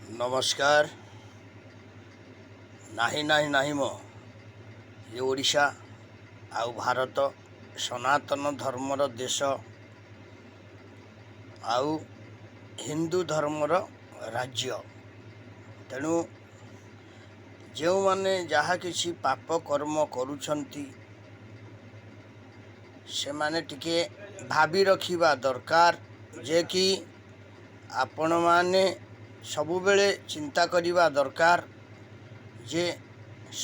नमस्कार। ନାହିଁ ନାହିଁ ନାହିଁ ମୋ ଏ ଓଡ଼ିଶା ଆଉ ଭାରତ ସନାତନ ଧର୍ମର ଦେଶ ଆଉ ହିନ୍ଦୁ ଧର୍ମର ରାଜ୍ୟ। ତେଣୁ ଯେଉଁମାନେ ଯାହା କିଛି ପାପ କର୍ମ କରୁଛନ୍ତି ସେମାନେ ଟିକେ ଭାବି ରଖିବା ଦରକାର ଯେ କି ଆପଣମାନେ ସବୁବେଳେ ଚିନ୍ତା କରିବା ଦରକାର ଯେ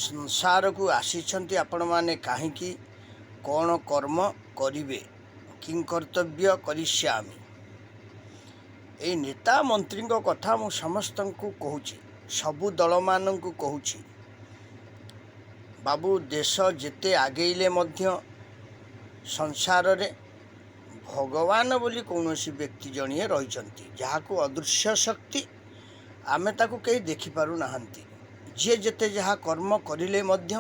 ସଂସାରକୁ ଆସିଛନ୍ତି ଆପଣମାନେ କାହିଁକି, କ'ଣ କର୍ମ କରିବେ, କି କର୍ତ୍ତବ୍ୟ କରିଷ୍ୟାମି। ଏଇ ନେତା ମନ୍ତ୍ରୀଙ୍କ କଥା ମୁଁ ସମସ୍ତଙ୍କୁ କହୁଛି, ସବୁ ଦଳମାନଙ୍କୁ କହୁଛି। ବାବୁ, ଦେଶ ଯେତେ ଆଗେଇଲେ ମଧ୍ୟ ସଂସାରରେ ଭଗବାନ ବୋଲି କୌଣସି ବ୍ୟକ୍ତି ଜଣିଏ ରହିଛନ୍ତି, ଯାହାକୁ ଅଦୃଶ୍ୟ ଶକ୍ତି ଆମେ ତାକୁ କେହି ଦେଖିପାରୁନାହାନ୍ତି। ଯିଏ ଯେତେ ଯାହା କର୍ମ କରିଲେ ମଧ୍ୟ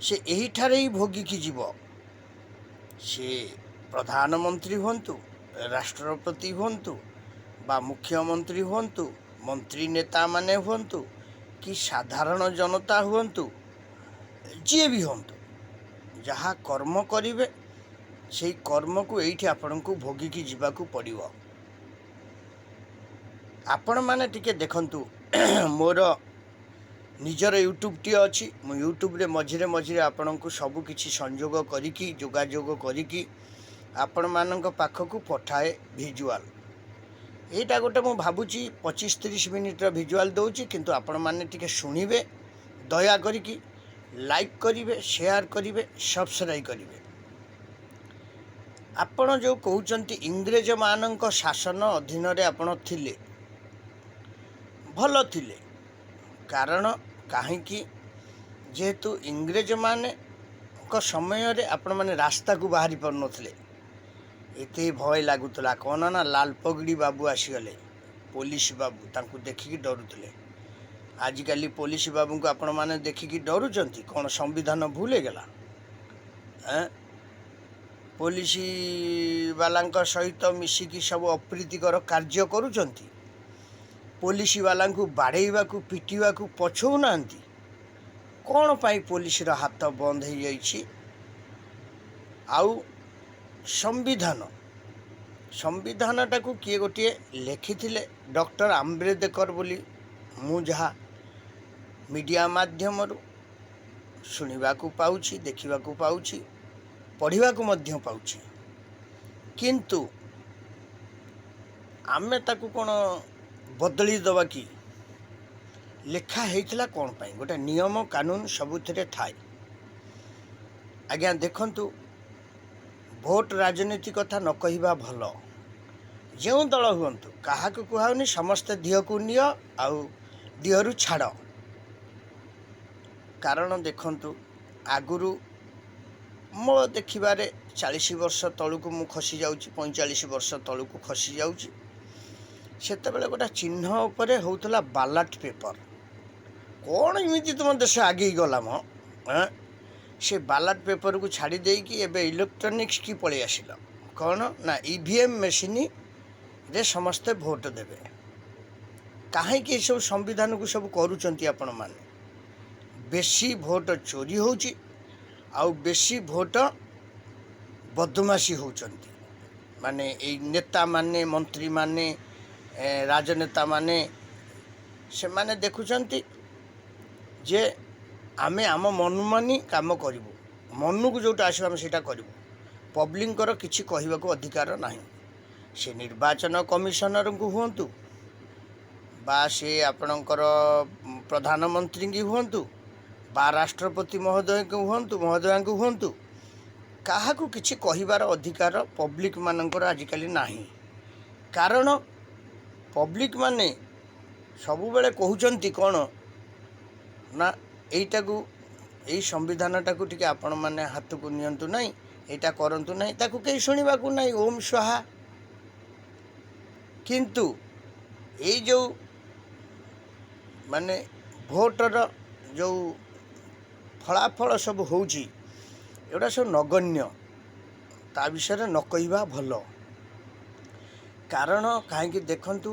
ସେ ଏହିଠାରେ ହିଁ ଭୋଗିକି ଯିବ। ସେ ପ୍ରଧାନମନ୍ତ୍ରୀ ହୁଅନ୍ତୁ, ରାଷ୍ଟ୍ରପତି ହୁଅନ୍ତୁ ବା ମୁଖ୍ୟମନ୍ତ୍ରୀ ହୁଅନ୍ତୁ, ମନ୍ତ୍ରୀ ନେତାମାନେ ହୁଅନ୍ତୁ କି ସାଧାରଣ ଜନତା ହୁଅନ୍ତୁ, ଯିଏ ବି ହୁଅନ୍ତୁ, ଯାହା କର୍ମ କରିବେ ସେଇ କର୍ମକୁ ଏଇଠି ଆପଣଙ୍କୁ ଭୋଗିକି ଯିବାକୁ ପଡ଼ିବ। ଆପଣମାନେ ଟିକେ ଦେଖନ୍ତୁ, ମୋର ନିଜର ୟୁଟ୍ୟୁବଟିଏ ଅଛି। ମୁଁ ୟୁଟ୍ୟୁବରେ ମଝିରେ ମଝିରେ ଆପଣଙ୍କୁ ସବୁ କିଛି ସଂଯୋଗ କରିକି, ଯୋଗାଯୋଗ କରିକି ଆପଣମାନଙ୍କ ପାଖକୁ ପଠାଏ ଭିଜୁଆଲ୍। ଏଇଟା ଗୋଟେ ମୁଁ ଭାବୁଛି 25-30 ମିନିଟ୍ର ଭିଜୁଆଲ୍ ଦେଉଛି, କିନ୍ତୁ ଆପଣମାନେ ଟିକେ ଶୁଣିବେ, ଦୟା କରିକି ଲାଇକ୍ କରିବେ, ସେୟାର କରିବେ, ସବସ୍କ୍ରାଇବ୍ କରିବେ। ଆପଣ ଯେଉଁ କହୁଛନ୍ତି ଇଂରେଜମାନଙ୍କ ଶାସନ ଅଧୀନରେ ଆପଣ ଥିଲେ, ଭଲ ଥିଲେ। କାରଣ କାହିଁକି, ଯେହେତୁ ଇଂରେଜମାନଙ୍କ ସମୟରେ ଆପଣମାନେ ରାସ୍ତାକୁ ବାହାରି ପାରୁନଥିଲେ, ଏତେ ଭୟ ଲାଗୁଥିଲା। କ'ଣ ନା, ଲାଲ ପଗଡ଼ି ବାବୁ ଆସିଗଲେ, ପୋଲିସ ବାବୁ, ତାଙ୍କୁ ଦେଖିକି ଡରୁଥିଲେ। ଆଜିକାଲି ପୋଲିସ ବାବୁଙ୍କୁ ଆପଣମାନେ ଦେଖିକି ଡରୁଛନ୍ତି କ'ଣ? ସମ୍ବିଧାନ ଭୁଲ ହେଇଗଲା? ପୋଲିସ ବାଲାଙ୍କ ସହିତ ମିଶିକି ସବୁ ଅପ୍ରୀତିକର କାର୍ଯ୍ୟ କରୁଛନ୍ତି। ପୋଲିସ ବାଲାଙ୍କୁ ବାଡ଼େଇବାକୁ, ପିଟିବାକୁ ପଛଉନାହାନ୍ତି। କ'ଣ ପାଇଁ ପୋଲିସର ହାତ ବନ୍ଦ ହେଇଯାଇଛି? ଆଉ ସମ୍ବିଧାନଟାକୁ କିଏ ଗୋଟିଏ ଲେଖିଥିଲେ? ଡକ୍ଟର ଆମ୍ବେଦକର ବୋଲି ମୁଁ ଯାହା ମିଡ଼ିଆ ମାଧ୍ୟମରୁ ଶୁଣିବାକୁ ପାଉଛି, ଦେଖିବାକୁ ପାଉଛି, ପଢ଼ିବାକୁ ମଧ୍ୟ ପାଉଛି। କିନ୍ତୁ ଆମେ ତାକୁ କ'ଣ ବଦଳି ଦେବା କି? ଲେଖା ହେଇଥିଲା କ'ଣ ପାଇଁ? ଗୋଟେ ନିୟମ କାନୁନ ସବୁଥିରେ ଥାଏ। ଆଜ୍ଞା ଦେଖନ୍ତୁ, ଭୋଟ ରାଜନୀତି କଥା ନ କହିବା ଭଲ। ଯେଉଁ ଦଳ ହୁଅନ୍ତୁ, କାହାକୁ କୁହାଉନି, ସମସ୍ତେ ଦିହକୁ ନିଅ ଆଉ ଦିହରୁ ଛାଡ଼। କାରଣ ଦେଖନ୍ତୁ, ଆଗରୁ ମୋ ଦେଖିବାରେ 40 ବର୍ଷ ତଳକୁ ମୁଁ ଖସି ଯାଉଛି, 45 ବର୍ଷ ତଳକୁ ଖସି ଯାଉଛି, ସେତେବେଳେ ଗୋଟେ ଚିହ୍ନ ଉପରେ ହେଉଥିଲା ବାଲାଟ ପେପର। କ'ଣ ଏମିତି ତୁମ ଦେଶ ଆଗେଇ ଗଲା ମ? ସେ ବାଲାଟ ପେପରକୁ ଛାଡ଼ି ଦେଇକି ଏବେ ଇଲେକ୍ଟ୍ରୋନିକ୍ସ କି ପଳେଇ ଆସିଲ। କ'ଣ ନା, EVM ମେସିନରେ ସମସ୍ତେ ଭୋଟ ଦେବେ। କାହିଁକି ଏସବୁ ସମ୍ବିଧାନକୁ ସବୁ କରୁଛନ୍ତି ଆପଣମାନେ? ବେଶୀ ଭୋଟ ଚୋରି ହେଉଛି ଆଉ ବେଶୀ ଭୋଟ ବଦମାସି ହେଉଛନ୍ତି। ମାନେ ଏଇ ନେତାମାନେ, ମନ୍ତ୍ରୀମାନେ, ରାଜନେତାମାନେ, ସେମାନେ ଦେଖୁଛନ୍ତି ଯେ ଆମେ ଆମ ମନ ମାନି କାମ କରିବୁ, ମନକୁ ଯେଉଁଟା ଆସିବ ଆମେ ସେଇଟା କରିବୁ। ପବ୍ଲିକଙ୍କର କିଛି କହିବାକୁ ଅଧିକାର ନାହିଁ। ସେ ନିର୍ବାଚନ କମିଶନରଙ୍କୁ ହୁଅନ୍ତୁ ବା ସେ ଆପଣଙ୍କର ପ୍ରଧାନମନ୍ତ୍ରୀଙ୍କୁ ହୁଅନ୍ତୁ ବା ରାଷ୍ଟ୍ରପତି ମହୋଦୟାଙ୍କୁ ହୁଅନ୍ତୁ, କାହାକୁ କିଛି କହିବାର ଅଧିକାର ପବ୍ଲିକ ମାନଙ୍କର ଆଜିକାଲି ନାହିଁ। କାରଣ ପବ୍ଲିକ ମାନେ ସବୁବେଳେ କହୁଛନ୍ତି କ'ଣ ନା, ଏଇ ସମ୍ବିଧାନଟାକୁ ଟିକେ ଆପଣମାନେ ହାତକୁ ନିଅନ୍ତୁ ନାହିଁ, ଏଇଟା କରନ୍ତୁ ନାହିଁ, ତାକୁ କେହି ଶୁଣିବାକୁ ନାହିଁ। ଓମ୍ ସ୍ୱାହା। କିନ୍ତୁ ଏଇ ଯେଉଁ ମାନେ ଭୋଟର ଯେଉଁ ଫଳାଫଳ ସବୁ ହେଉଛି, ଏଗୁଡ଼ା ସବୁ ନଗଣ୍ୟ। ତା ବିଷୟରେ ନ କହିବା ଭଲ। କାରଣ କାହିଁକି ଦେଖନ୍ତୁ,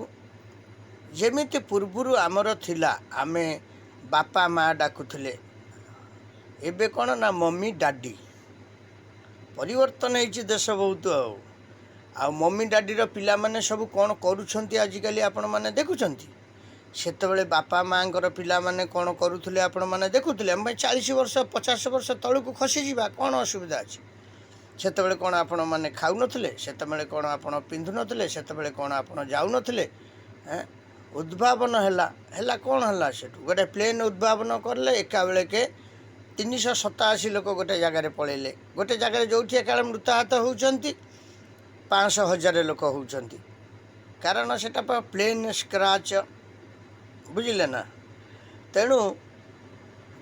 ଯେମିତି ପୂର୍ବରୁ ଆମର ଥିଲା ଆମେ ବାପା ମା ଡାକୁଥିଲେ, ଏବେ କ'ଣ ନା ମମି ଡାଡ଼ି। ପରିବର୍ତ୍ତନ ହେଇଛି ଦେଶ ବହୁତ। ଆଉ ମମି ଡାଡ଼ିର ପିଲାମାନେ ସବୁ କ'ଣ କରୁଛନ୍ତି ଆଜିକାଲି ଆପଣମାନେ ଦେଖୁଛନ୍ତି। ସେତେବେଳେ ବାପା ମାଆଙ୍କର ପିଲାମାନେ କ'ଣ କରୁଥିଲେ ଆପଣମାନେ ଦେଖୁଥିଲେ। ଆମେ 40 ବର୍ଷ 50 ବର୍ଷ ତଳକୁ ଖସିଯିବା, କ'ଣ ଅସୁବିଧା ଅଛି। ସେତେବେଳେ କ'ଣ ଆପଣମାନେ ଖାଉନଥିଲେ, ସେତେବେଳେ କ'ଣ ଆପଣ ପିନ୍ଧୁନଥିଲେ, ସେତେବେଳେ କ'ଣ ଆପଣ ଯାଉନଥିଲେ। ଉଦ୍ଭାବନ ହେଲା କ'ଣ ହେଲା, ସେଠୁ ଗୋଟେ ପ୍ଲେନ୍ ଉଦ୍ଭାବନ କଲେ ଏକାବେଳକେ 387 ଲୋକ ଗୋଟେ ଜାଗାରେ ପଳେଇଲେ। ଗୋଟେ ଜାଗାରେ ଯେଉଁଠି ଏକାବେଳେ ମୃତାହତ ହେଉଛନ୍ତି 500,000 ଲୋକ ହେଉଛନ୍ତି। କାରଣ ସେଟା ପ୍ଲେନ୍ ସ୍କ୍ରାଚ୍, ବୁଝିଲେ ନା। ତେଣୁ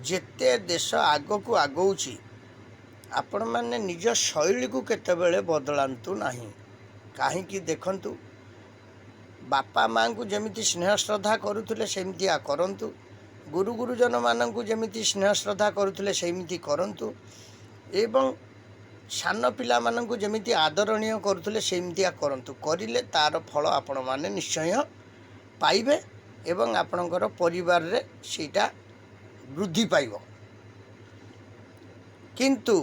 ଯେତେ ଦେଶ ଆଗକୁ ଆଗଉଛି ଆପଣମାନେ ନିଜ ଶୈଳୀକୁ କେତେବେଳେ ବଦଳାନ୍ତୁ ନାହିଁ। କାହିଁକି ଦେଖନ୍ତୁ, ବାପା ମାଆଙ୍କୁ ଯେମିତି ସ୍ନେହ ଶ୍ରଦ୍ଧା କରୁଥିଲେ ସେମିତିଆ କରନ୍ତୁ। ଗୁରୁ ଗୁରୁଜନମାନଙ୍କୁ ଯେମିତି ସ୍ନେହ ଶ୍ରଦ୍ଧା କରୁଥିଲେ ସେମିତି କରନ୍ତୁ। ଏବଂ ସାନ ପିଲାମାନଙ୍କୁ ଯେମିତି ଆଦରଣୀୟ କରୁଥିଲେ ସେମିତିଆ କରନ୍ତୁ। କରିଲେ ତା'ର ଫଳ ଆପଣମାନେ ନିଶ୍ଚୟ ପାଇବେ ଏବଂ ଆପଣଙ୍କର ପରିବାରରେ ସେଇଟା ବୃଦ୍ଧି ପାଇବ। କିନ୍ତୁ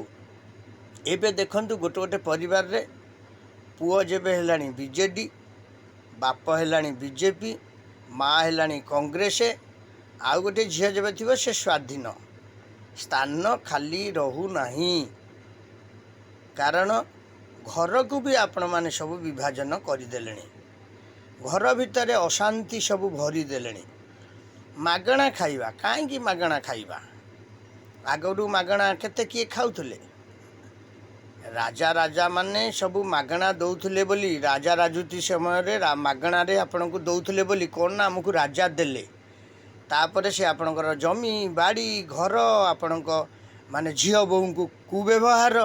ଏବେ ଦେଖନ୍ତୁ, ଗୋଟେ ଗୋଟେ ପରିବାରରେ ପୁଅ ଯେବେ ହେଲାଣି ବିଜେଡ଼ି, ବାପ ହେଲାଣି ବିଜେପି, ମା ହେଲାଣି କଂଗ୍ରେସ, ଆଉ ଗୋଟେ ଝିଅ ଯେବେ ଥିବ ସେ ସ୍ୱାଧୀନ। ସ୍ଥାନ ଖାଲି ରହୁନାହିଁ। କାରଣ ଘରକୁ ବି ଆପଣମାନେ ସବୁ ବିଭାଜନ କରିଦେଲେଣି। ଘର ଭିତରେ ଅଶାନ୍ତି ସବୁ ଭରିଦେଲେଣି। ମାଗଣା ଖାଇବା, କାହିଁକି ମାଗଣା ଖାଇବା? ଆଗରୁ ମାଗଣା କେତେ କିଏ ଖାଉଥିଲେ? ରାଜାମାନେ ସବୁ ମାଗଣା ଦେଉଥିଲେ ବୋଲି, ରାଜା ରାଜୁତି ସମୟରେ ମାଗଣାରେ ଆପଣଙ୍କୁ ଦେଉଥିଲେ ବୋଲି କ'ଣ ନା ଆମକୁ ରାଜା ଦେଲେ। ତାପରେ ସେ ଆପଣଙ୍କର ଜମି ବାଡ଼ି ଘର, ଆପଣଙ୍କ ମାନେ ଝିଅ ବୋହୂଙ୍କୁ କୁବ୍ୟବହାର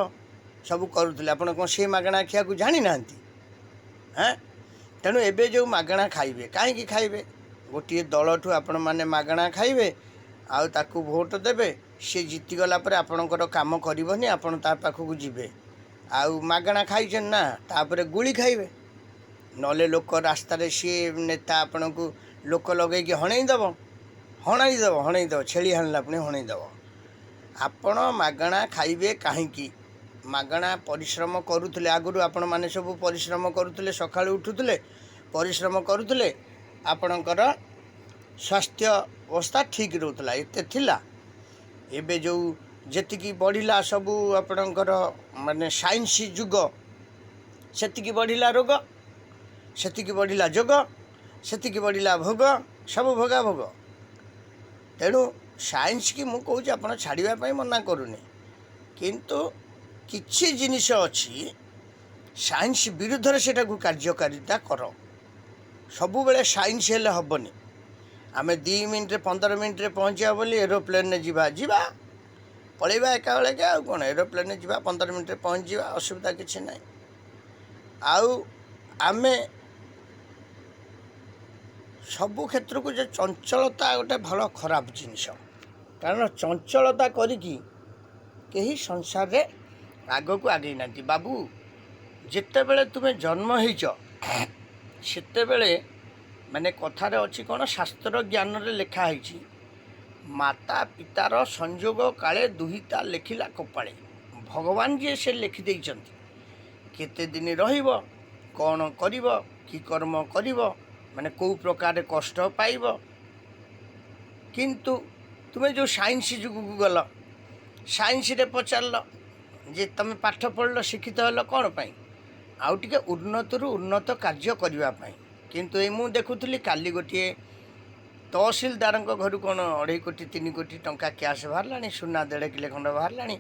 ସବୁ କରୁଥିଲେ। ଆପଣ କ'ଣ ସେ ମାଗଣା ଖିଆକୁ ଜାଣିନାହାନ୍ତି? ତେଣୁ ଏବେ ଯେଉଁ ମାଗଣା ଖାଇବେ, କାହିଁକି ଖାଇବେ? ଗୋଟିଏ ଦଳଠୁ ଆପଣମାନେ ମାଗଣା ଖାଇବେ, ଆଉ ତାକୁ ଭୋଟ ଦେବେ। ସେ ଜିତିଗଲା ପରେ ଆପଣଙ୍କର କାମ କରିବନି, ଆପଣ ତା ପାଖକୁ ଯିବେ। ଆଉ ମାଗଣା ଖାଇଛନ୍ତି ନା, ତାପରେ ଗୁଳି ଖାଇବେ। ନହେଲେ ଲୋକ ରାସ୍ତାରେ ସିଏ ନେତା ଆପଣଙ୍କୁ ଲୋକ ଲଗେଇକି ହଣେଇ ଦେବ। ଛେଳି ହାଣିଲା ପୁଣି ହଣେଇ ଦେବ। ଆପଣ ମାଗଣା ଖାଇବେ କାହିଁକି? ମାଗଣା ପରିଶ୍ରମ କରୁଥିଲେ। ଆଗରୁ ଆପଣମାନେ ସବୁ ପରିଶ୍ରମ କରୁଥିଲେ, ସକାଳୁ ଉଠୁଥିଲେ, ପରିଶ୍ରମ କରୁଥିଲେ, ଆପଣଙ୍କର ସ୍ୱାସ୍ଥ୍ୟ ଅବସ୍ଥା ଠିକ୍ ରହୁଥିଲା। ଏତେ ଥିଲା। ଏବେ ଯେଉଁ ଯେତିକି ବଢ଼ିଲା ସବୁ ଆପଣଙ୍କର ମାନେ ସାଇନ୍ସ ଯୁଗ, ସେତିକି ବଢ଼ିଲା ରୋଗ, ସେତିକି ବଢ଼ିଲା ଯୋଗ, ସେତିକି ବଢ଼ିଲା ଭୋଗ, ସବୁ ଭୋଗ। ତେଣୁ ସାଇନ୍ସ କି ମୁଁ କହୁଛି ଆପଣ ଛାଡ଼ିବା ପାଇଁ ମନା କରୁନି, କିନ୍ତୁ କିଛି ଜିନିଷ ଅଛି ସାଇନ୍ସ ବିରୁଦ୍ଧରେ ସେଟାକୁ କାର୍ଯ୍ୟକାରିତା କର। ସବୁବେଳେ ସାଇନ୍ସ ହେଲେ ହେବନି। ଆମେ 2 ମିନିଟ୍ରେ 15 ମିନିଟ୍ରେ ପହଞ୍ଚିବା ବୋଲି ଏରୋପ୍ଲେନ୍ରେ ଯିବା ପଳେଇବା ଏକାବେଳକେ। ଆଉ କ'ଣ, ଏରୋପ୍ଲେନ୍ରେ ଯିବା 15 ମିନିଟ୍ରେ ପହଞ୍ଚିଯିବା, ଅସୁବିଧା କିଛି ନାହିଁ। ଆଉ ଆମେ ସବୁ କ୍ଷେତ୍ରକୁ ଯେ ଚଞ୍ଚଳତା ଗୋଟେ ଭଲ ଖରାପ ଜିନିଷ। କାରଣ ଚଞ୍ଚଳତା କରିକି କେହି ସଂସାରରେ ଆଗକୁ ଆଗେଇ ନାହାନ୍ତି। ବାବୁ, ଯେତେବେଳେ ତୁମେ ଜନ୍ମ ହେଇଛ ସେତେବେଳେ ମାନେ କଥାରେ ଅଛି କ'ଣ, ଶାସ୍ତ୍ର ଜ୍ଞାନରେ ଲେଖା ହେଇଛି, ମାତା ପିତାର ସଂଯୋଗ କାଳେ ଦୁହିତା ଲେଖିଲା କପାଳେ। ଭଗବାନ ଯିଏ ସେ ଲେଖିଦେଇଛନ୍ତି କେତେ ଦିନ ରହିବ, କ'ଣ କରିବ, କି କର୍ମ କରିବ, ମାନେ କେଉଁ ପ୍ରକାର କଷ୍ଟ ପାଇବ। କିନ୍ତୁ ତୁମେ ଯେଉଁ ସାଇନ୍ସ ଯୁଗକୁ ଗଲ, ସାଇନ୍ସରେ ପଚାରିଲ ଯେ ତୁମେ ପାଠ ପଢ଼ିଲ, ଶିକ୍ଷିତ ହେଲ କ'ଣ ପାଇଁ? ଆଉ ଟିକେ ଉନ୍ନତରୁ ଉନ୍ନତ କାର୍ଯ୍ୟ କରିବା ପାଇଁ। କିନ୍ତୁ ମୁଁ ଦେଖୁଥିଲି କାଲି ଗୋଟିଏ ତହସିଲଦାରଙ୍କ ଘରୁ କ'ଣ 2.5 କୋଟି 3 କୋଟି ଟଙ୍କା କ୍ୟାସ୍ ବାହାରିଲାଣି, ସୁନା 1.5 କିଲୋ ଖଣ୍ଡ ବାହାରିଲାଣି,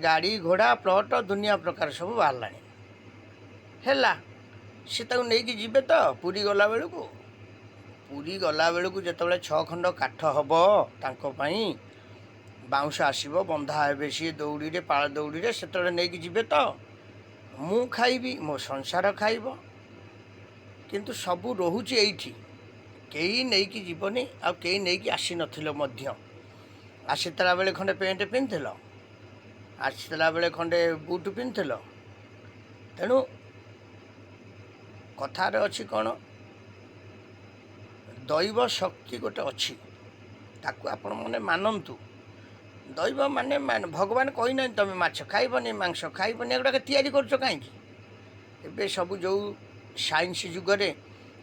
ଗାଡ଼ି ଘୋଡ଼ା ପ୍ଲଟ୍ ଦୁନିଆ ପ୍ରକାର ସବୁ ବାହାରିଲାଣି। ହେଲା, ସେ ତାକୁ ନେଇକି ଯିବେ ତ ପୁରୀ ଗଲାବେଳକୁ ଯେତେବେଳେ 6 ଖଣ୍ଡ କାଠ ହେବ ତାଙ୍କ ପାଇଁ, ବାଉଁଶ ଆସିବ, ବନ୍ଧା ହେବେ ସିଏ ଦଉଡ଼ିରେ, ପାଳ ଦଉଡ଼ିରେ, ସେତେବେଳେ ନେଇକି ଯିବେ ତ। ମୁଁ ଖାଇବି, ମୋ ସଂସାର ଖାଇବ। କିନ୍ତୁ ସବୁ ରହୁଛି ଏଇଠି। କେହି ନେଇକି ଯିବନି, ଆଉ କେହି ନେଇକି ଆସିନଥିଲ ମଧ୍ୟ। ଆସିଥିଲା ବେଳେ ଖଣ୍ଡେ ପ୍ୟାଣ୍ଟ ପିନ୍ଧିଥିଲ, ଆସିଥିଲା ବେଳେ ଖଣ୍ଡେ ବୁଟ୍ ପିନ୍ଧିଥିଲ। ତେଣୁ କଥାରେ ଅଛି କ'ଣ, ଦୈବ ଶକ୍ତି ଗୋଟେ ଅଛି, ତାକୁ ଆପଣମାନେ ମାନନ୍ତୁ। ଦୈବ ମାନେ ଭଗବାନ କହିନାହାନ୍ତି ତୁମେ ମାଛ ଖାଇବନି, ମାଂସ ଖାଇବନି, ଏଗୁଡ଼ାକ ତିଆରି କରୁଛ କାହିଁକି? ଏବେ ସବୁ ଯେଉଁ ସାଇନ୍ସ ଯୁଗରେ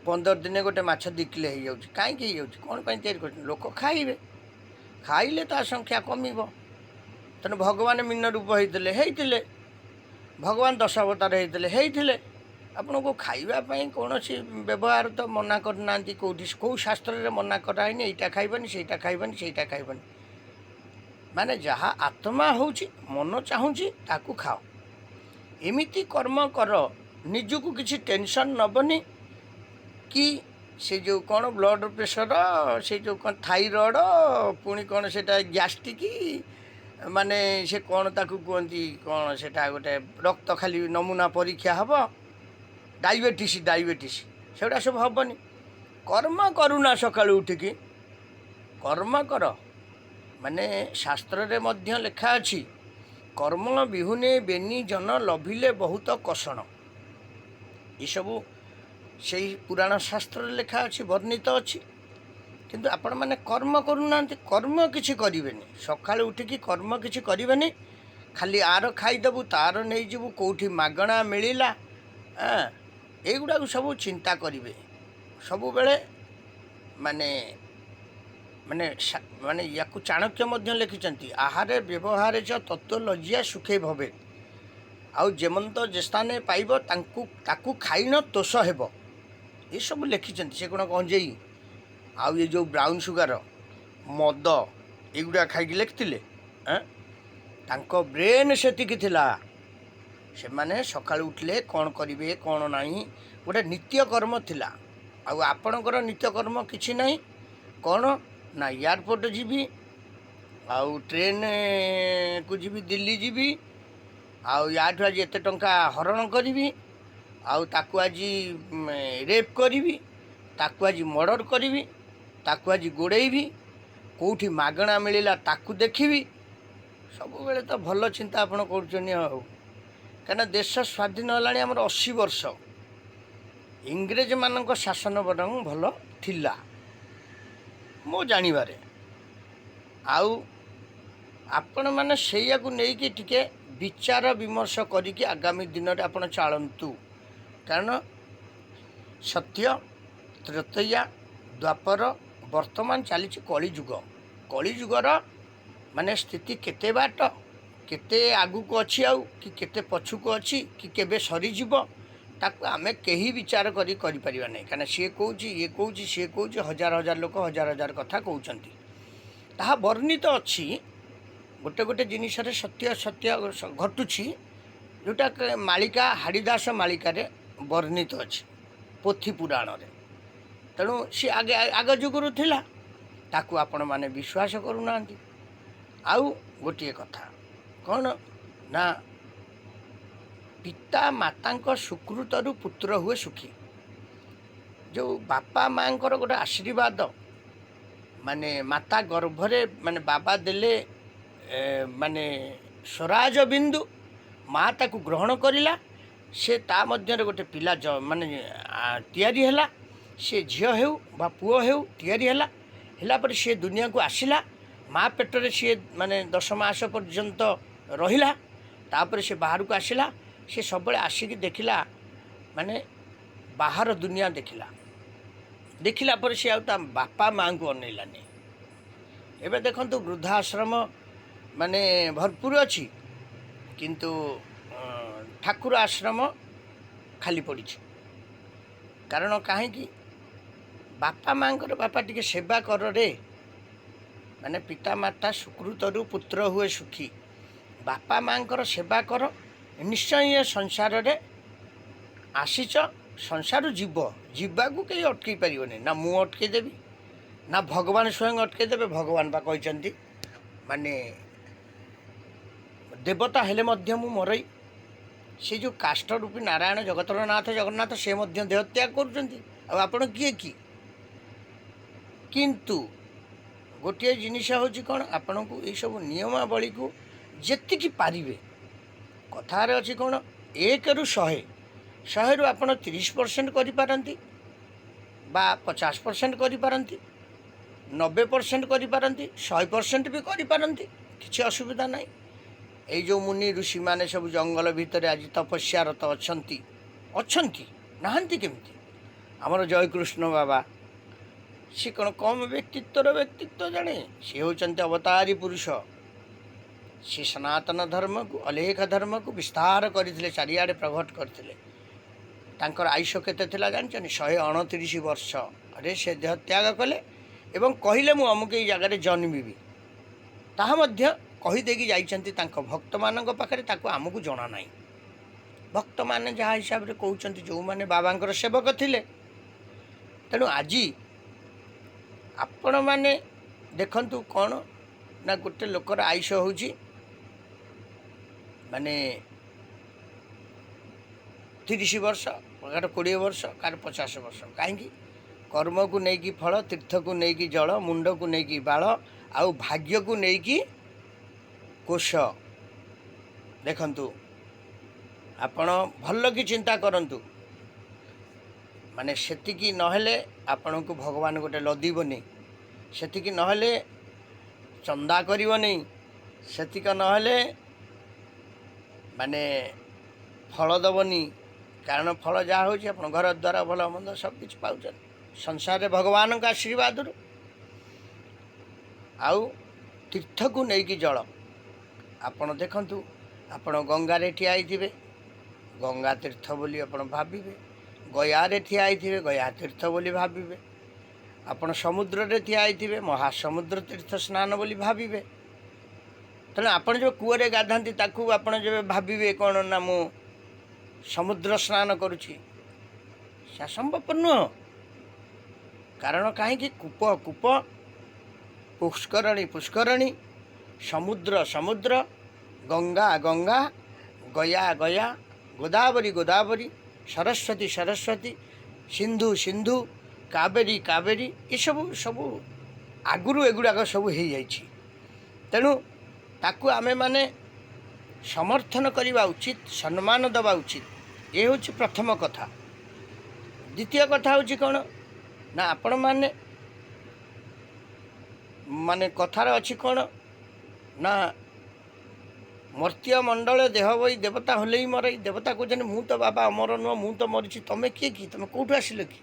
15 ଦିନେ ଗୋଟେ ମାଛ 2 କିଲୋ ହେଇଯାଉଛି, କାହିଁକି ହେଇଯାଉଛି? କ'ଣ ପାଇଁ ତିଆରି କରୁଛନ୍ତି? ଲୋକ ଖାଇବେ, ଖାଇଲେ ତା ସଂଖ୍ୟା କମିବ। ତେଣୁ ଭଗବାନ ମୀନ ରୂପ ହେଇଥିଲେ, ଭଗବାନ 10 ଅବତାର ହେଇଥିଲେ। ଆପଣଙ୍କୁ ଖାଇବା ପାଇଁ କୌଣସି ବ୍ୟବହାର ତ ମନା କରିନାହାନ୍ତି, କେଉଁ ଶାସ୍ତ୍ରରେ ମନା କରାହେଇନି ଏଇଟା ଖାଇବନି, ସେଇଟା ଖାଇବନି। ମାନେ ଯାହା ଆତ୍ମା ହେଉଛି, ମନ ଚାହୁଁଛି ତାକୁ ଖାଅ। ଏମିତି କର୍ମ କର, ନିଜକୁ କିଛି ଟେନସନ୍ ନେବନି। କି ସେ ଯେଉଁ କ'ଣ ବ୍ଲଡ଼ ପ୍ରେସର, ସେ ଯେଉଁ କ'ଣ ଥାଇରଏଡ଼, ପୁଣି କ'ଣ ସେଟା ଗ୍ୟାଷ୍ଟ୍ରିକ୍, ମାନେ ସେ କ'ଣ ତାକୁ କୁହନ୍ତି, କ'ଣ ସେଟା ଗୋଟେ ରକ୍ତ ଖାଲି ନମୁନା ପରୀକ୍ଷା ହେବ, ଡାଇବେଟିସ୍, ସେଗୁଡ଼ା ସବୁ ହେବନି। କର୍ମ କରୁନା, ସକାଳୁ ଉଠିକି କର୍ମ କର। ମାନେ ଶାସ୍ତ୍ରରେ ମଧ୍ୟ ଲେଖା ଅଛି, କର୍ମ ବିହୁନେ ବେନି ଜନ ଲଭିଲେ ବହୁତ କଷଣ। ଏସବୁ ସେଇ ପୁରାଣ ଶାସ୍ତ୍ରରେ ଲେଖା ଅଛି, ବର୍ଣ୍ଣିତ ଅଛି। କିନ୍ତୁ ଆପଣମାନେ କର୍ମ କରୁନାହାନ୍ତି, କର୍ମ କିଛି କରିବେନି। ସକାଳୁ ଉଠିକି କର୍ମ କିଛି କରିବେନି, ଖାଲି ଆର ଖାଇଦେବୁ, ତାର ନେଇଯିବୁ, କେଉଁଠି ମାଗଣା ମିଳିଲା, ଏଇଗୁଡ଼ାକୁ ସବୁ ଚିନ୍ତା କରିବେ ସବୁବେଳେ। ମାନେ ମାନେ ମାନେ ୟାକୁ ଚାଣକ୍ୟ ମଧ୍ୟ ଲେଖିଛନ୍ତି, ଆହାରେ ବ୍ୟବହାରେ ଚ ତତ୍ତ୍ୱ ଲଜ୍ଜା ସୁଖେ ଭବେ। ଆଉ ଯେମନ୍ତ ଯେ ସ୍ଥାନେ ପାଇବ ତାକୁ ଖାଇନ ତୋଷ ହେବ। ଏସବୁ ଲେଖିଛନ୍ତି। ସେ କ'ଣ ଗଞ୍ଜେଇ ଆଉ ଏ ଯେଉଁ ବ୍ରାଉନ୍ ସୁଗାର, ମଦ, ଏଗୁଡ଼ା ଖାଇକି ଲେଖିଥିଲେ? ତାଙ୍କ ବ୍ରେନ୍ ସେତିକି ଥିଲା। ସେମାନେ ସକାଳୁ ଉଠିଲେ କ'ଣ କରିବେ, କ'ଣ ନାହିଁ, ଗୋଟେ ନିତ୍ୟକର୍ମ ଥିଲା। ଆଉ ଆପଣଙ୍କର ନିତ୍ୟକର୍ମ କିଛି ନାହିଁ। କ'ଣ ନା, ଏୟାରପୋର୍ଟ ଯିବି, ଆଉ ଟ୍ରେନ୍କୁ ଯିବି, ଦିଲ୍ଲୀ ଯିବି, ଆଉ ୟାଠୁ ଆଜି ଏତେ ଟଙ୍କା ହରଣ କରିବି, ଆଉ ତାକୁ ଆଜି ରେପ୍ କରିବି, ତାକୁ ଆଜି ମର୍ଡ଼ର କରିବି, ତାକୁ ଆଜି ଗୋଡ଼େଇବି, କେଉଁଠି ମାଗଣା ମିଳିଲା ତାକୁ ଦେଖିବି। ସବୁବେଳେ ତ ଭଲ ଚିନ୍ତା ଆପଣ କରୁଛନ୍ତି। ଆଉ କାହିଁକିନା ଦେଶ ସ୍ୱାଧୀନ ହେଲାଣି ଆମର 80 ବର୍ଷ। ଇଂରେଜମାନଙ୍କ ଶାସନ ବରଂ ଭଲ ଥିଲା ମୋ ଜାଣିବାରେ। ଆଉ ଆପଣମାନେ ସେଇଆକୁ ନେଇକି ଟିକେ ବିଚାର ବିମର୍ଶ କରିକି ଆଗାମୀ ଦିନରେ ଆପଣ ଚାଳନ୍ତୁ। କାରଣ ସତ୍ୟ, ତ୍ରେତୟା, ଦ୍ୱାପର, ବର୍ତ୍ତମାନ ଚାଲିଛି କଳିଯୁଗ। କଳିଯୁଗର ମାନେ ସ୍ଥିତି କେତେ ବାଟ, କେତେ ଆଗକୁ ଅଛି, ଆଉ କି କେତେ ପଛକୁ ଅଛି, କି କେବେ ସରିଯିବ, ତାକୁ ଆମେ କେହି ବିଚାର କରିପାରିବା ନାହିଁ। କାହିଁକିନା ସିଏ କହୁଛି, ଇଏ କହୁଛି, ସିଏ କହୁଛି, ହଜାର ଲୋକ ହଜାର କଥା କହୁଛନ୍ତି। ତାହା ବର୍ଣ୍ଣିତ ଅଛି। ଗୋଟେ ଜିନିଷରେ ସତ୍ୟ ଘଟୁଛି, ଯେଉଁଟା ମାଳିକା, ହାଡ଼ିଦାସ ମାଳିକାରେ ବର୍ଣ୍ଣିତ ଅଛି, ପୋଥି ପୁରାଣରେ। ତେଣୁ ସିଏ ଆଗ ଯୁଗରୁ ଥିଲା, ତାକୁ ଆପଣମାନେ ବିଶ୍ୱାସ କରୁନାହାନ୍ତି। ଆଉ ଗୋଟିଏ କଥା କ'ଣ ନା, ପିତା ମାତାଙ୍କ ସୁକୃତରୁ ପୁତ୍ର ହୁଏ ସୁଖୀ। ଯେଉଁ ବାପା ମାଆଙ୍କର ଗୋଟେ ଆଶୀର୍ବାଦ, ମାନେ ମାତା ଗର୍ଭରେ ମାନେ ବାବା ଦେଲେ ମାନେ ସ୍ୱରାଜ ବିନ୍ଦୁ, ମା ତାକୁ ଗ୍ରହଣ କରିଲା, ସେ ତା ମଧ୍ୟରେ ଗୋଟେ ପିଲା ମାନେ ତିଆରି ହେଲା। ସେ ଝିଅ ହେଉ ବା ପୁଅ ହେଉ ତିଆରି ହେଲା ପରେ ସେ ଦୁନିଆକୁ ଆସିଲା। ମା ପେଟରେ ସିଏ ମାନେ 10 ମାସ ପର୍ଯ୍ୟନ୍ତ ରହିଲା। ତାପରେ ସେ ବାହାରକୁ ଆସିଲା। ସେ ସବୁବେଳେ ଆସିକି ଦେଖିଲା, ମାନେ ବାହାର ଦୁନିଆ ଦେଖିଲା ପରେ ସେ ଆଉ ତା ବାପା ମାଆଙ୍କୁ ଅନେଇଲାନି। ଏବେ ଦେଖନ୍ତୁ ବୃଦ୍ଧାଶ୍ରମ ମାନେ ଭରପୁର ଅଛି, କିନ୍ତୁ ଠାକୁର ଆଶ୍ରମ ଖାଲି ପଡ଼ିଛି। କାରଣ କାହିଁକି? ବାପା ମାଆଙ୍କର ବାପା ଟିକେ ସେବା କରରେ। ମାନେ ପିତାମାତା ସୁକୃତରୁ ପୁତ୍ର ହୁଏ ସୁଖୀ। ବାପା ମାଆଙ୍କର ସେବା କର, ନିଶ୍ଚୟ ଏ ସଂସାରରେ ଆସିଛ, ସଂସାର ଯିବାକୁ କେହି ଅଟକେଇ ପାରିବନି। ନା ମୁଁ ଅଟକେଇ ଦେବି, ନା ଭଗବାନ ସ୍ୱୟଂ ଅଟକେଇ ଦେବେ। ଭଗବାନ ବା କହିଛନ୍ତି, ମାନେ ଦେବତା ହେଲେ ମଧ୍ୟ ମୁଁ ମରଇ। ସେ ଯେଉଁ କାଷ୍ଠ ରୂପୀ ନାରାୟଣ ଜଗତର ନାଥ ଜଗନ୍ନାଥ, ସେ ମଧ୍ୟ ଦେହ ତ୍ୟାଗ କରୁଛନ୍ତି। ଆଉ ଆପଣ କିଏ କି? କିନ୍ତୁ ଗୋଟିଏ ଜିନିଷ ହେଉଛି କ'ଣ, ଆପଣଙ୍କୁ ଏଇସବୁ ନିୟମାବଳୀକୁ ଯେତିକି ପାରିବେ, କଥାରେ ଅଛି କ'ଣ, 1ରୁ 100, 100ରୁ ଆପଣ 30% କରିପାରନ୍ତି। বা 50% କରିପାରନ୍ତି, 90% କରିପାରନ୍ତି, 100% ବି କରିପାରନ୍ତି, କିଛି ଅସୁବିଧା ନାହିଁ। ଏଇ ଯେଉଁ ମୁନି ଋଷିମାନେ ସବୁ ଜଙ୍ଗଲ ଭିତରେ ଆଜି ତପସ୍ୟାରତ ଅଛନ୍ତି ନାହାନ୍ତି କେମିତି? ଆମର ଜୟକୃଷ୍ଣ ବାବା, ସେ କ'ଣ କମ୍ ବ୍ୟକ୍ତିତ୍ୱ ଜାଣେ? ସିଏ ହେଉଛନ୍ତି ଅବତାରୀ ପୁରୁଷ। ସେ ସନାତନ ଧର୍ମକୁ, ଅଲେଖ ଧର୍ମକୁ ବିସ୍ତାର କରିଥିଲେ, ଚାରିଆଡ଼େ ପ୍ରଘଟ କରିଥିଲେ। ତାଙ୍କର ଆୟୁଷ କେତେ ଥିଲା ଜାଣିଛନ୍ତି? 129 ବର୍ଷରେ ସେ ଦେହ ତ୍ୟାଗ କଲେ ଏବଂ କହିଲେ ମୁଁ ଅମୁକ ଏଇ ଜାଗାରେ ଜନ୍ମିବି। ତାହା ମଧ୍ୟ କହିଦେଇକି ଯାଇଛନ୍ତି ତାଙ୍କ ଭକ୍ତମାନଙ୍କ ପାଖରେ, ତାକୁ ଆମକୁ ଜଣା ନାହିଁ। ଭକ୍ତମାନେ ଯାହା ହିସାବରେ କହୁଛନ୍ତି, ଯେଉଁମାନେ ବାବାଙ୍କର ସେବକ ଥିଲେ। ତେଣୁ ଆଜି ଆପଣମାନେ ଦେଖନ୍ତୁ କ'ଣ ନା, ଗୋଟେ ଲୋକର ଆୟୁଷ ହେଉଛି ମାନେ 30 ବର୍ଷ, କାହାର 20 ବର୍ଷ, କାହାର 50 ବର୍ଷ। କାହିଁକି? କର୍ମକୁ ନେଇକି ଫଳ, ତୀର୍ଥକୁ ନେଇକି ଜଳ, ମୁଣ୍ଡକୁ ନେଇକି ବାଳ, ଆଉ ଭାଗ୍ୟକୁ ନେଇକି କୋଷ। ଦେଖନ୍ତୁ, ଆପଣ ଭଲ କି ଚିନ୍ତା କରନ୍ତୁ। ମାନେ ସେତିକି ନହେଲେ ଆପଣଙ୍କୁ ଭଗବାନ ଗୋଟେ ଲଦିବନି, ସେତିକି ନହେଲେ ଚନ୍ଦା କରିବନି, ସେତିକି ନହେଲେ ମାନେ ଫଳ ଦେବନି। କାରଣ ଫଳ ଯାହା ହେଉଛି ଆପଣ ଘର ଦ୍ୱାରା ଭଲ ମନ୍ଦ ସବୁ କିଛି ପାଉଛନ୍ତି ସଂସାରରେ ଭଗବାନଙ୍କ ଆଶୀର୍ବାଦରୁ। ଆଉ ତୀର୍ଥକୁ ନେଇକି ଜଳ, ଆପଣ ଦେଖନ୍ତୁ, ଆପଣ ଗଙ୍ଗାରେ ଠିଆ ହେଇଥିବେ, ଗଙ୍ଗା ତୀର୍ଥ ବୋଲି ଆପଣ ଭାବିବେ। ଗୟାରେ ଠିଆ ହେଇଥିବେ, ଗୟା ତୀର୍ଥ ବୋଲି ଭାବିବେ। ଆପଣ ସମୁଦ୍ରରେ ଠିଆ ହେଇଥିବେ, ମହାସମୁଦ୍ର ତୀର୍ଥ ସ୍ନାନ ବୋଲି ଭାବିବେ। ତେଣୁ ଆପଣ ଯେବେ କୂଅରେ ଗାଧାନ୍ତି, ତାକୁ ଆପଣ ଯେବେ ଭାବିବେ କ'ଣ ନା ମୁଁ ସମୁଦ୍ର ସ୍ନାନ କରୁଛି, ସେ ସମ୍ଭବ ନୁହଁ। କାରଣ କାହିଁକି? କୂପ ପୁଷ୍କରଣୀ, ସମୁଦ୍ର, ଗଙ୍ଗା, ଗୟା, ଗୋଦାବରୀ, ସରସ୍ୱତୀ, ସିନ୍ଧୁ, କାବେରୀ, ଏସବୁ ଆଗରୁ ଏଗୁଡ଼ାକ ସବୁ ହେଇଯାଇଛି। ତେଣୁ ତାକୁ ଆମେମାନେ ସମର୍ଥନ କରିବା ଉଚିତ, ସମ୍ମାନ ଦେବା ଉଚିତ। ଏ ହେଉଛି ପ୍ରଥମ କଥା। ଦ୍ୱିତୀୟ କଥା ହେଉଛି କ'ଣ ନା, ଆପଣମାନେ ମାନେ କଥାରେ ଅଛି କ'ଣ ନା, ମର୍ତ୍ତ୍ୟ ମଣ୍ଡଳ ଦେହ ବହି ଦେବତା ହଲେଇ ମରଇ। ଦେବତା କହୁଛନ୍ତି ମୁଁ ତ ବାବା ଅମର ନୁହଁ, ମୁଁ ତ ମରିଛି, ତମେ କିଏ କି? ତମେ କେଉଁଠୁ ଆସିଲ କି?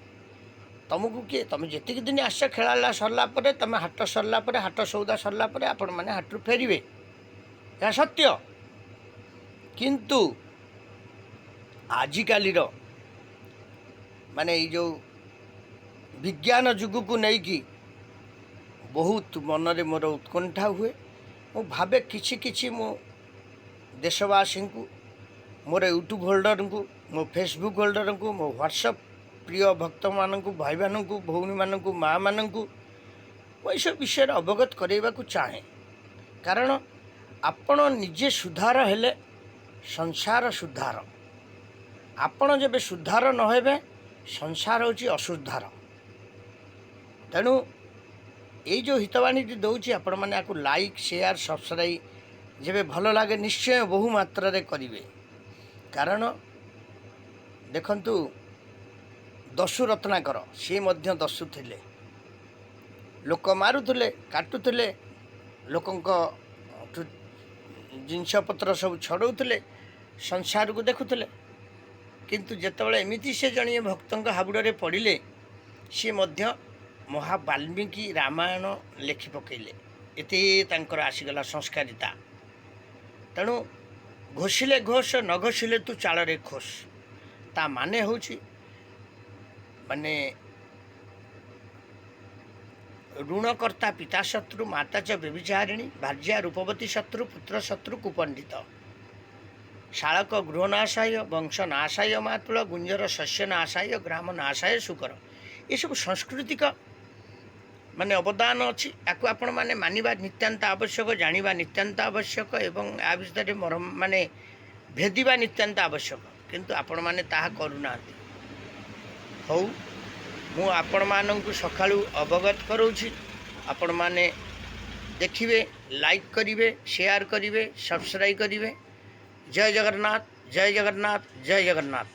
ତମକୁ କିଏ? ତମେ ଯେତିକି ଦିନ ଆସିଛ, ଖେଳାଳିଲା ସରିଲା ପରେ, ତମେ ହାଟ ସରିଲା ପରେ, ହାଟ ସଉଦା ସରିଲା ପରେ ଆପଣମାନେ ହାଟରୁ ଫେରିବେ, ଏହା ସତ୍ୟ। କିନ୍ତୁ ଆଜିକାଲିର ମାନେ ଏଇ ଯେଉଁ ବିଜ୍ଞାନ ଯୁଗକୁ ନେଇକି ବହୁତ ମନରେ ମୋର ଉତ୍କଣ୍ଠା ହୁଏ। ମୁଁ ଭାବେ କିଛି ମୁଁ ଦେଶବାସୀଙ୍କୁ, ମୋର ୟୁଟ୍ୟୁବ୍ ହୋଲ୍ଡରଙ୍କୁ, ମୋ ଫେସବୁକ୍ ହୋଲ୍ଡରଙ୍କୁ, ମୋ ହ୍ୱାଟ୍ସଆପ୍ ପ୍ରିୟ ଭକ୍ତମାନଙ୍କୁ, ଭାଇମାନଙ୍କୁ, ଭଉଣୀମାନଙ୍କୁ, ମାଆମାନଙ୍କୁ ମୁଁ ଏସବୁ ବିଷୟରେ ଅବଗତ କରାଇବାକୁ ଚାହେଁ। କାରଣ ଆପଣ ନିଜେ ସୁଧାର ହେଲେ ସଂସାର ସୁଧାର। ଆପଣ ଯେବେ ସୁଧାର ନ ହେବେ, ସଂସାର ହେଉଛି ଅସୁଧାର। ତେଣୁ ଏଇ ଯେଉଁ ହିତବାଣୀଟି ଦେଉଛି, ଆପଣମାନେ ଆକୁ ଲାଇକ୍, ସେୟାର, ସବସ୍କ୍ରାଇବ୍ ଯେବେ ଭଲ ଲାଗେ ନିଶ୍ଚୟ ବହୁ ମାତ୍ରାରେ କରିବେ। କାରଣ ଦେଖନ୍ତୁ, ଦସ୍ୟୁ ରତ୍ନାକର, ସିଏ ମଧ୍ୟ ଦସ୍ୟୁ ଥିଲେ। ଲୋକ ମାରୁଥିଲେ, କାଟୁଥିଲେ, ଲୋକଙ୍କ ଜିନିଷପତ୍ର ସବୁ ଛଡ଼ଉଥିଲେ, ସଂସାରକୁ ଦେଖୁଥିଲେ। କିନ୍ତୁ ଯେତେବେଳେ ଏମିତି ସେ ଜଣିଏ ଭକ୍ତଙ୍କ ହାବୁଡ଼ରେ ପଡ଼ିଲେ, ସିଏ ମଧ୍ୟ ବାଲ୍ମୀକି ରାମାୟଣ ଲେଖି ପକାଇଲେ। ଏତେ ତାଙ୍କର ଆସିଗଲା ସଂସ୍କାରିତା। ତେଣୁ ଘୋଷିଲେ ଘୋଷ, ନ ଘୋଷିଲେ ତୁ ଚାଳରେ ଖୋସ। ତା ମାନେ ହେଉଛି ମାନେ ଋଣକର୍ତ୍ତା ପିତା ଶତ୍ରୁ, ମାତା ଚ ବ୍ୟଭିଚାରିଣୀ, ଭାର୍ଯ୍ୟା ରୂପବତୀ ଶତ୍ରୁ, ପୁତ୍ର ଶତ୍ରୁ କୁପଣ୍ଡିତ, ଶାଳକ ଗୃହ ନାଶାୟ, ବଂଶ ନାଶାୟ ମାତୁଳ, ଗୁଞ୍ଜର ଶସ୍ୟ ନାଶାୟ, ଗ୍ରାମ ନାଶାୟ ଶୁକର। ଏସବୁ ସାଂସ୍କୃତିକ ମାନେ ଅବଦାନ ଅଛି। ୟାକୁ ଆପଣମାନେ ମାନିବା ନିତ୍ୟାନ୍ତ ଆବଶ୍ୟକ, ଜାଣିବା ନିତ୍ୟାନ୍ତ ଆବଶ୍ୟକ ଏବଂ ୟା ଭିତରେ ମାନେ ଭେଦିବା ନିତ୍ୟାନ୍ତ ଆବଶ୍ୟକ। କିନ୍ତୁ ଆପଣମାନେ ତାହା କରୁନାହାନ୍ତି। ହଉ, ମୁଁ ଆପଣମାନଙ୍କୁ ସକାଳୁ ଅବଗତ କରାଉଛି। ଆପଣମାନେ ଦେଖିବେ, ଲାଇକ୍ କରିବେ, ସେୟାର କରିବେ, ସବସ୍କ୍ରାଇବ୍ କରିବେ। ଜୟ ଜଗନ୍ନାଥ, ଜୟ ଜଗନ୍ନାଥ, ଜୟ ଜଗନ୍ନାଥ।